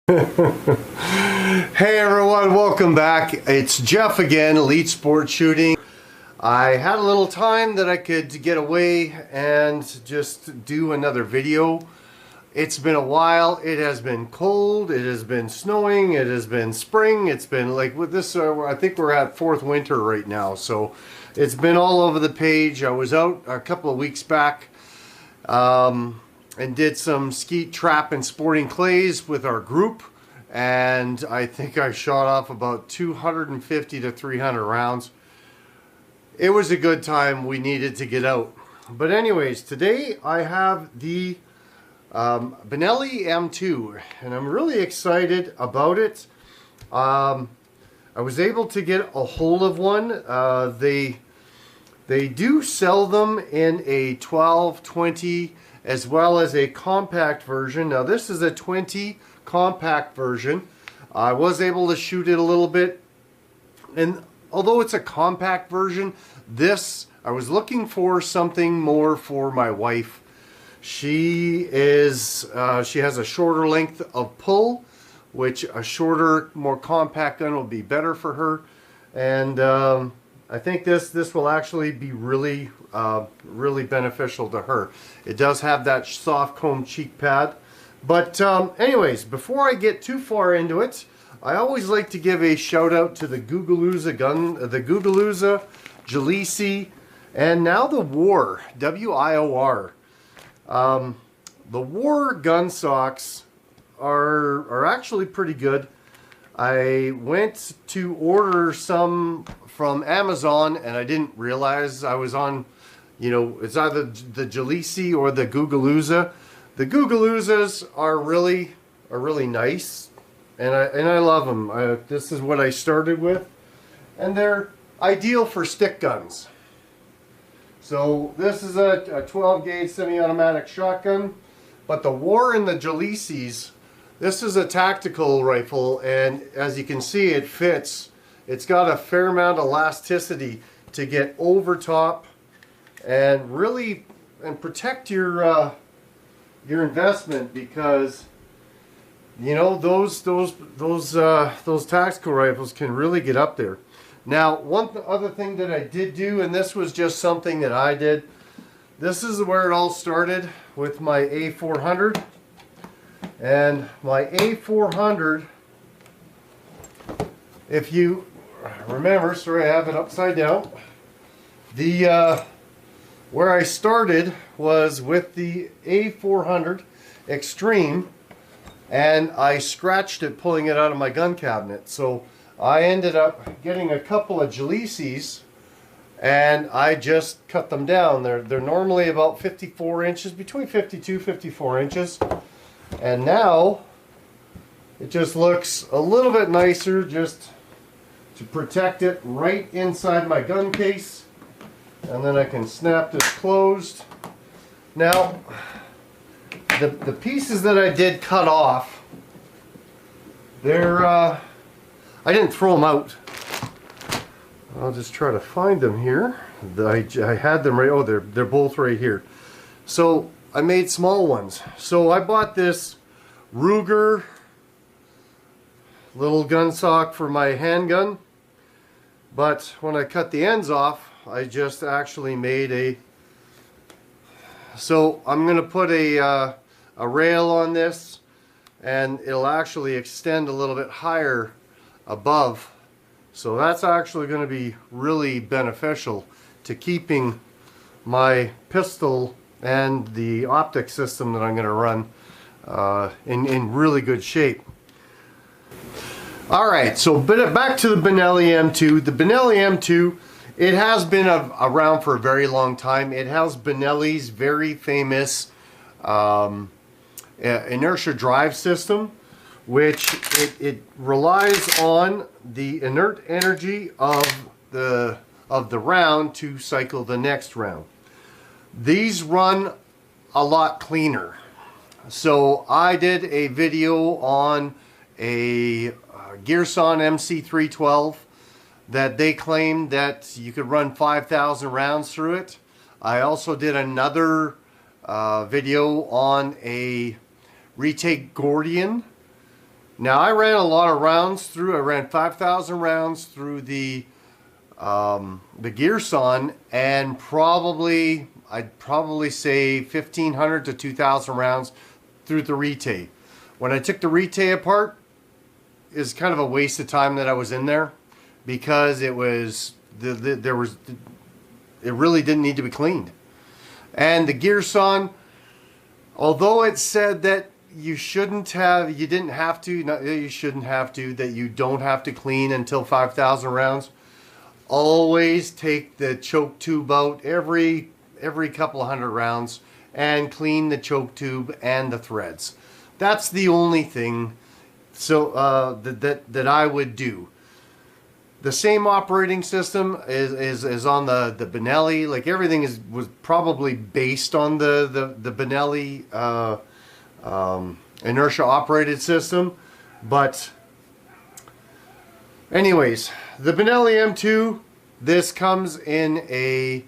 Hey everyone, welcome back. It's Jeff again, Elite Sport Shooting. I had a little time that I could get away and just do another video. It's been a while. It has been cold, it has been snowing, it has been spring, it's been like with this, I think we're at fourth winter right now, so it's been all over the page. I was out a couple of weeks back and did some skeet, trap, and sporting clays with our group, and I think I shot off about 250 to 300 rounds. It was a good time. We needed to get out. But anyways, today I have the Benelli M2, and I'm really excited about it. I was able to get a hold of one. They do sell them in a 12, 20, as well as a compact version. Now this is a 20 compact version. I was able to shoot it a little bit, and although it's a compact version, I was looking for something more for my wife. She has a shorter length of pull, which a shorter, more compact gun will be better for her, and I think this will actually be really beneficial to her. It does have that soft comb cheek pad. But anyways, before I get too far into it, I always like to give a shout out to the GUGULUZA Jielisi, and now the WHOR, W-I-O-R. The WHOR gun socks are actually pretty good. I went to order some from Amazon and I didn't realize I was on, it's either the Jielisi or the GUGULUZA. The GUGULUZAs are really nice, and I love them. This is what I started with, and they're ideal for stick guns. So this is a 12 gauge semi-automatic shotgun, but the WHOR and the Jielisis, this is a tactical rifle, and as you can see, it fits. It's got a fair amount of elasticity to get over top and really protect your investment, because those tactical rifles can really get up there. Now, one other thing that I did do, and this was just something that I did, this is where it all started with my A400. And my A400, if you remember, sorry, I have it upside down. Where I started was with the A400 Extreme, and I scratched it pulling it out of my gun cabinet. So I ended up getting a couple of Jielisis, and I just cut them down. They're normally about 54 inches, between 52 54 inches. And now it just looks a little bit nicer, just to protect it right inside my gun case. And then I can snap this closed. Now, the pieces that I did cut off, I didn't throw them out. I'll just try to find them here. I had them right, oh, they're both right here. So I made small ones. So I bought this Ruger little gun sock for my handgun, but when I cut the ends off, I just actually made so I'm going to put a rail on this, and it'll actually extend a little bit higher above. So that's actually going to be really beneficial to keeping my pistol and the optic system that I'm going to run in really good shape. Alright, so back to the Benelli M2. The Benelli M2, it has been around for a very long time. It has Benelli's very famous inertia drive system, which it relies on the inert energy of the round to cycle the next round. These run a lot cleaner. So I did a video on a Gearson MC312 that they claimed that you could run 5,000 rounds through it. I also did another video on a Retake Gordian Now I ran a lot of rounds through. I ran 5,000 rounds through the GearSon, and I'd probably say 1,500 to 2,000 rounds through the Rite. When I took the Rite apart, is kind of a waste of time that I was in there, because it was it really didn't need to be cleaned. And the GearSon, although it said that you don't have to clean until 5,000 rounds, always take the choke tube out every couple of hundred rounds and clean the choke tube and the threads. That's the only thing that I would do. The same operating system is on the Benelli. Like, everything was probably based on the Benelli inertia operated system. But anyways, the Benelli M2, this comes in a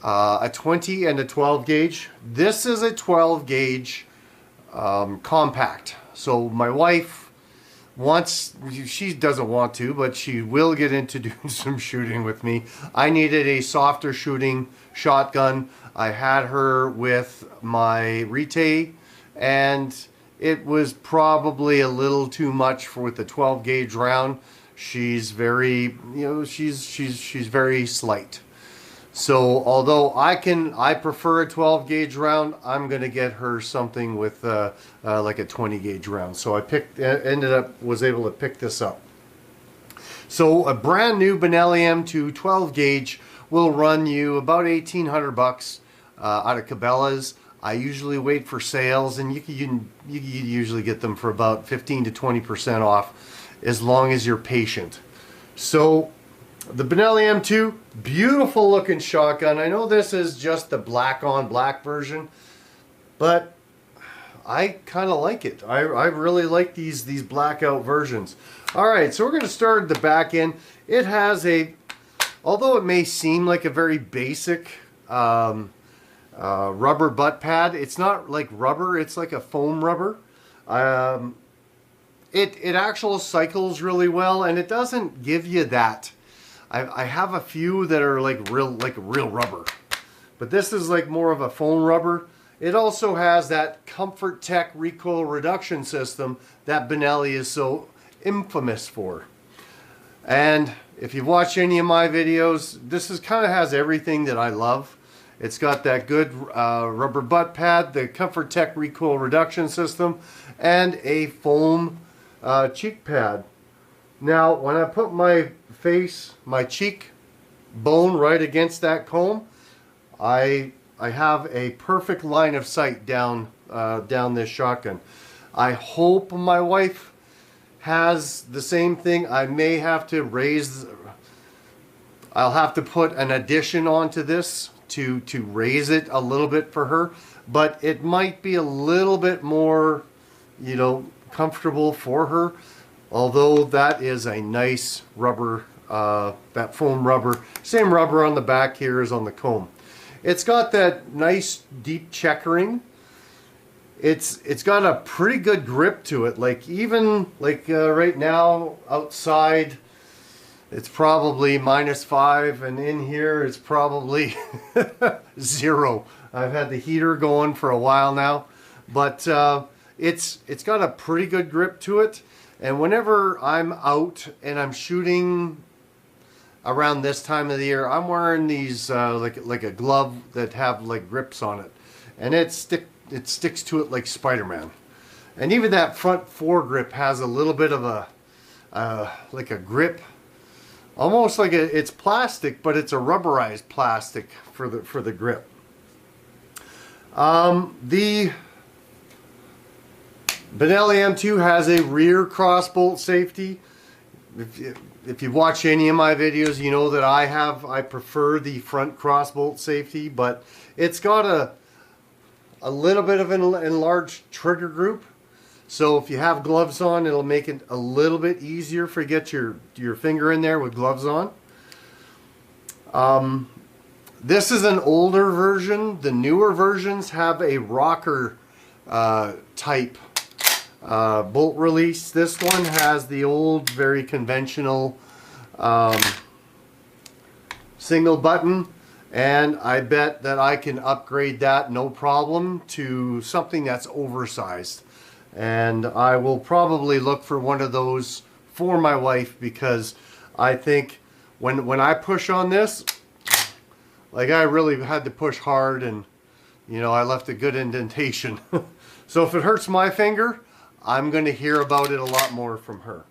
20 and a 12 gauge. This is a 12 gauge compact. So my wife she doesn't want to, but she will get into doing some shooting with me. I needed a softer shooting shotgun. I had her with my Rite, and it was probably a little too much with the 12 gauge round. She's very, she's very slight. So although I prefer a 12 gauge round, I'm going to get her something with like a 20 gauge round. So I was able to pick this up. So a brand new Benelli M2 12 gauge will run you about 1,800 bucks out of Cabela's. I usually wait for sales, and you usually get them for about 15 to 20% off, as long as you're patient. So the Benelli M2, beautiful looking shotgun. I know this is just the black on black version, but I kind of like it. I really like these blackout versions. Alright, so we're going to start at the back end. It has although it may seem like a very basic rubber butt pad, it's not like rubber, it's like a foam rubber. It actually cycles really well, and it doesn't give you that. I have a few that are like real rubber, but this is like more of a foam rubber. It also has that Comfort Tech recoil reduction system that Benelli is so infamous for. And if you've watched any of my videos, this kind of has everything that I love. It's got that good rubber butt pad, the Comfort Tech recoil reduction system, and a foam cheek pad. Now, when I put my cheek bone right against that comb, I have a perfect line of sight down this shotgun. I hope my wife has the same thing. I may have to I'll have to put an addition onto this to raise it a little bit for her, but it might be a little bit more, comfortable for her. Although that is a nice rubber, that foam rubber, same rubber on the back here as on the comb. It's got that nice deep checkering. It's got a pretty good grip to it. Like, even like right now outside, it's probably -5, and in here it's probably 0. I've had the heater going for a while now, but it's got a pretty good grip to it. And whenever I'm out and I'm shooting around this time of the year, I'm wearing these like a glove that have like grips on it, and it sticks to it like Spider-Man. And even that front foregrip has a little bit of like a grip, almost like it's plastic, but it's a rubberized plastic for the grip. The Benelli M2 has a rear crossbolt safety. If you've watched any of my videos, you know that I prefer the front crossbolt safety, but it's got a little bit of an enlarged trigger group. So if you have gloves on, it'll make it a little bit easier for you to get your finger in there with gloves on. This is an older version. The newer versions have a rocker type bolt release. This one has the old, very conventional single button, and I bet that I can upgrade that no problem to something that's oversized. And I will probably look for one of those for my wife, because I think when I push on this, like, I really had to push hard, and you know, I left a good indentation. So if it hurts my finger, I'm going to hear about it a lot more from her.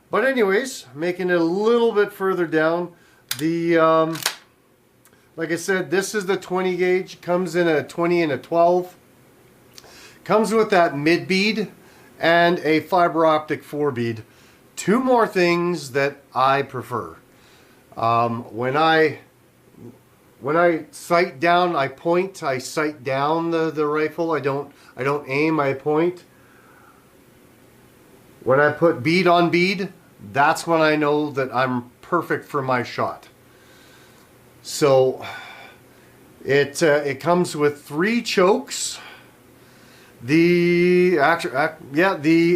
But anyways, making it a little bit further down, the like I said, this is the 20 gauge. Comes in a 20 and a 12. Comes with that mid bead and a fiber optic 4 bead. Two more things that I prefer. When I sight down, I point. I sight down the rifle. I don't aim. I point. When I put bead on bead, that's when I know that I'm perfect for my shot. So it comes with 3 chokes. The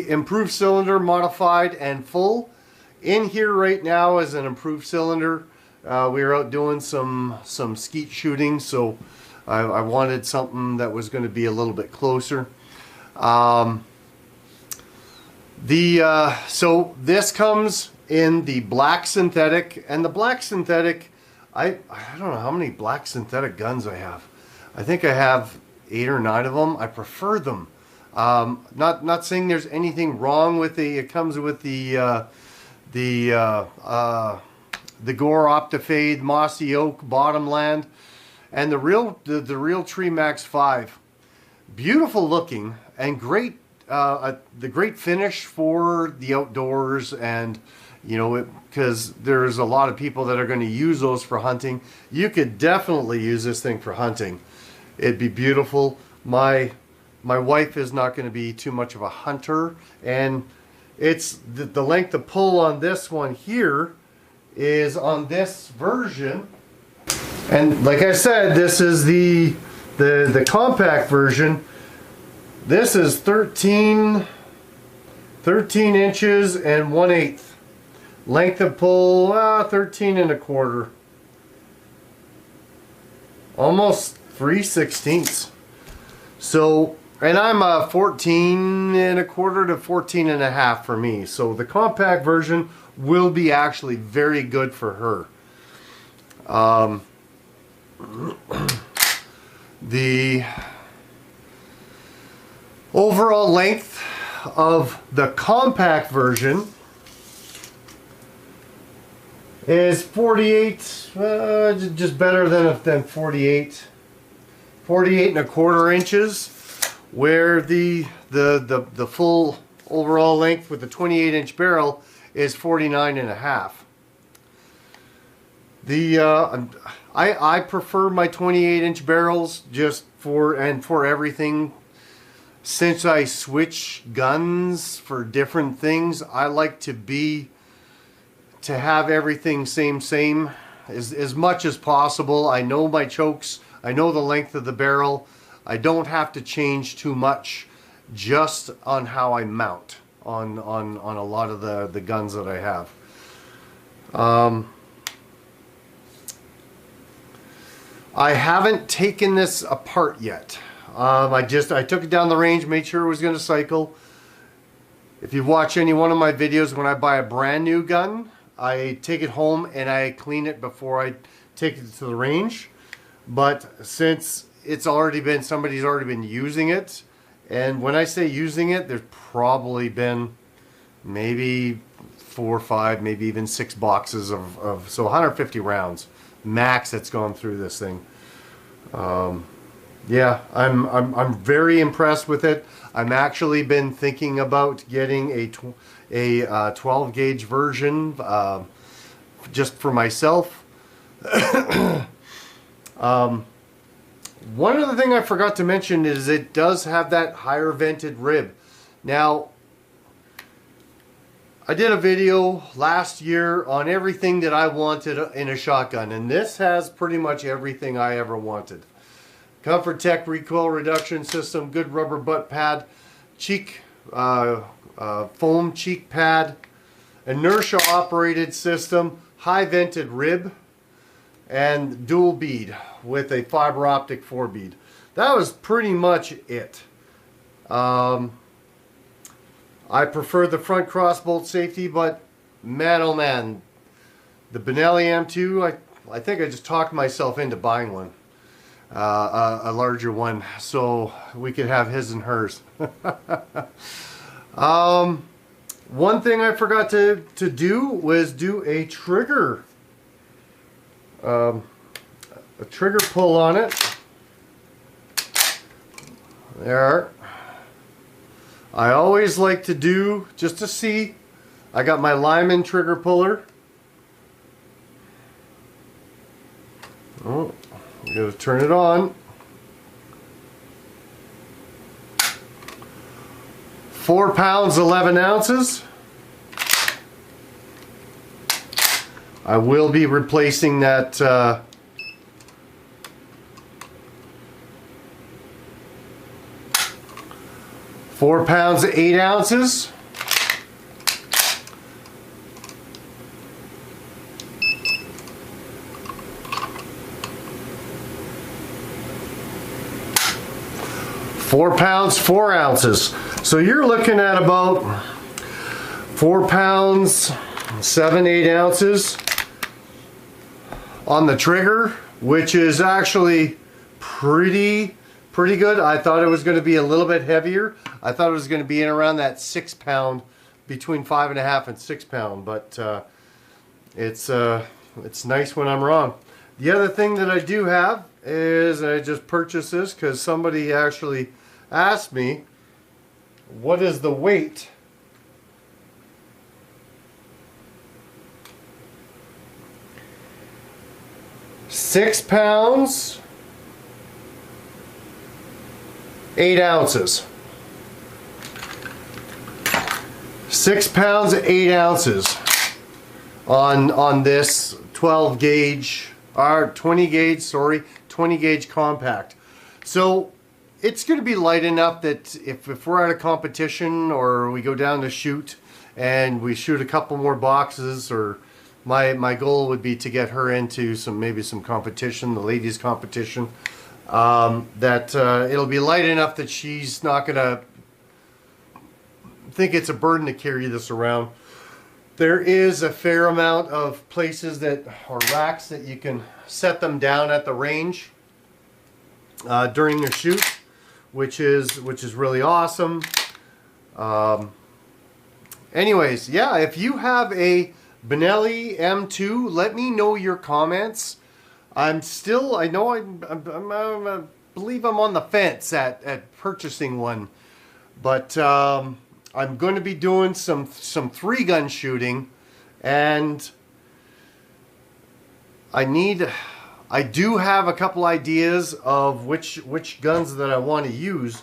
improved cylinder, modified and full. In here right now is an improved cylinder. We were out doing some skeet shooting, so I wanted something that was going to be a little bit closer. So this comes in the black synthetic, and the black synthetic, I don't know how many black synthetic guns I have. I think I have 8 or 9 of them. I prefer them. Not saying there's anything wrong with the. It comes with the Gore Optifade Mossy Oak Bottomland, and the real Tree Max 5. Beautiful looking and great. The great finish for the outdoors, and you know, because there's a lot of people that are going to use those for hunting. You could definitely use this thing for hunting. It'd be beautiful. My wife is not going to be too much of a hunter, and it's the length of pull on this one here is on this version. And like I said, this is the compact version. This is 13 inches and 1/8. Length of pull, 13 and a quarter. Almost 3/16. So, and I'm 14 and a quarter to 14 and a half for me. So the compact version will be actually very good for her. The overall length of the compact version is 48, just better than 48. 48 and a quarter inches, where the full overall length with the 28-inch barrel is 49 and a half. I prefer my 28-inch barrels just for everything. Since I switch guns for different things, I like to have everything same as much as possible. I know my chokes, I know the length of the barrel. I don't have to change too much just on how I mount on a lot of the guns that I have. I haven't taken this apart yet. I took it down the range, made sure it was going to cycle. If you watch any one of my videos, when I buy a brand new gun, I take it home and I clean it before I take it to the range. But since it's already been, somebody's already been using it, and when I say using it, there's probably been maybe 4 or 5, maybe even 6 boxes of so 150 rounds max that's gone through this thing. Yeah, I'm very impressed with it. I'm actually been thinking about getting a 12 gauge version just for myself. One other thing I forgot to mention is it does have that higher vented rib. Now, I did a video last year on everything that I wanted in a shotgun, and this has pretty much everything I ever wanted. Comfort Tech recoil reduction system, good rubber butt pad, cheek foam cheek pad, inertia operated system, high vented rib, and dual bead with a fiber optic 4 bead. That was pretty much it. I prefer the front crossbolt safety, but man oh man, the Benelli M2, I think I just talked myself into buying one. A larger one, so we could have his and hers. One thing I forgot to do was do a trigger pull on it. There. I always like to do, just to see, I got my Lyman trigger puller. Oh, we gotta turn it on. 4 pounds 11 ounces. I will be replacing that 4 pounds 8 ounces. Four pounds 4 ounces. So you're looking at about 4 pounds 7-8 ounces on the trigger, which is actually pretty good. I thought it was going to be a little bit heavier. I thought it was going to be in around that 6 pound, between 5.5 and 6 pound, but it's nice when I'm wrong. The other thing that I do have is, I just purchased this because somebody actually asked me, what is the weight? Six pounds 8 ounces. 6 pounds 8 ounces on this 12 gauge or 20 gauge, sorry, 20 gauge compact. So it's going to be light enough that if we're at a competition or we go down to shoot and we shoot a couple more boxes, or my goal would be to get her into maybe some competition, the ladies competition, that it'll be light enough that she's not going to think it's a burden to carry this around. There is a fair amount of places or racks that you can set them down at the range during the shoot, which is really awesome. Anyways, yeah, if you have a Benelli M2, let me know your comments. I believe I'm on the fence at purchasing one, but I'm going to be doing some 3-gun shooting, and I do have a couple ideas of which guns that I want to use,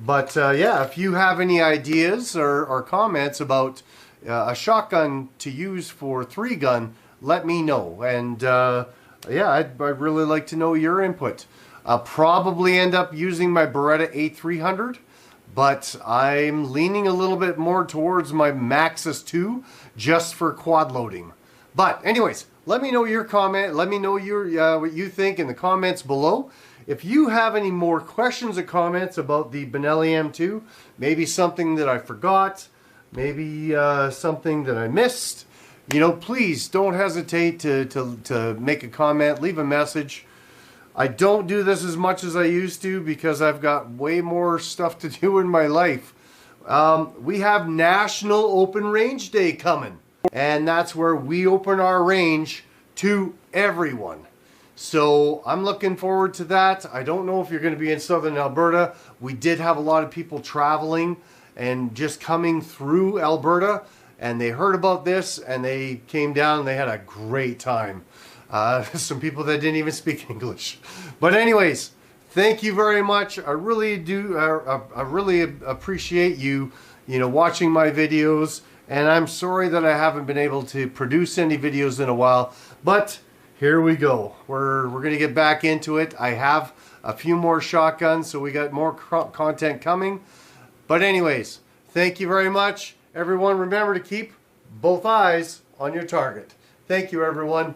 but yeah, if you have any ideas or comments about a shotgun to use for 3-gun, let me know. And yeah, I'd really like to know your input. I'll probably end up using my Beretta A300, but I'm leaning a little bit more towards my Maxus 2 just for quad loading. But anyways, let me know your comment. Let me know what you think in the comments below. If you have any more questions or comments about the Benelli M2, maybe something that I forgot, maybe something that I missed, you know, please don't hesitate to make a comment, leave a message. I don't do this as much as I used to because I've got way more stuff to do in my life. We have National Open Range Day coming, and that's where we open our range to everyone. So I'm looking forward to that. I don't know if you're going to be in southern Alberta. We did have a lot of people traveling and just coming through Alberta, and they heard about this and they came down and they had a great time. Some people that didn't even speak English. But anyways, thank you very much. I really do. I really appreciate you watching my videos. And I'm sorry that I haven't been able to produce any videos in a while. But here we go. We're going to get back into it. I have a few more shotguns, so we got more content coming. But anyways, Thank you very much. Everyone, remember to keep both eyes on your target. Thank you, everyone.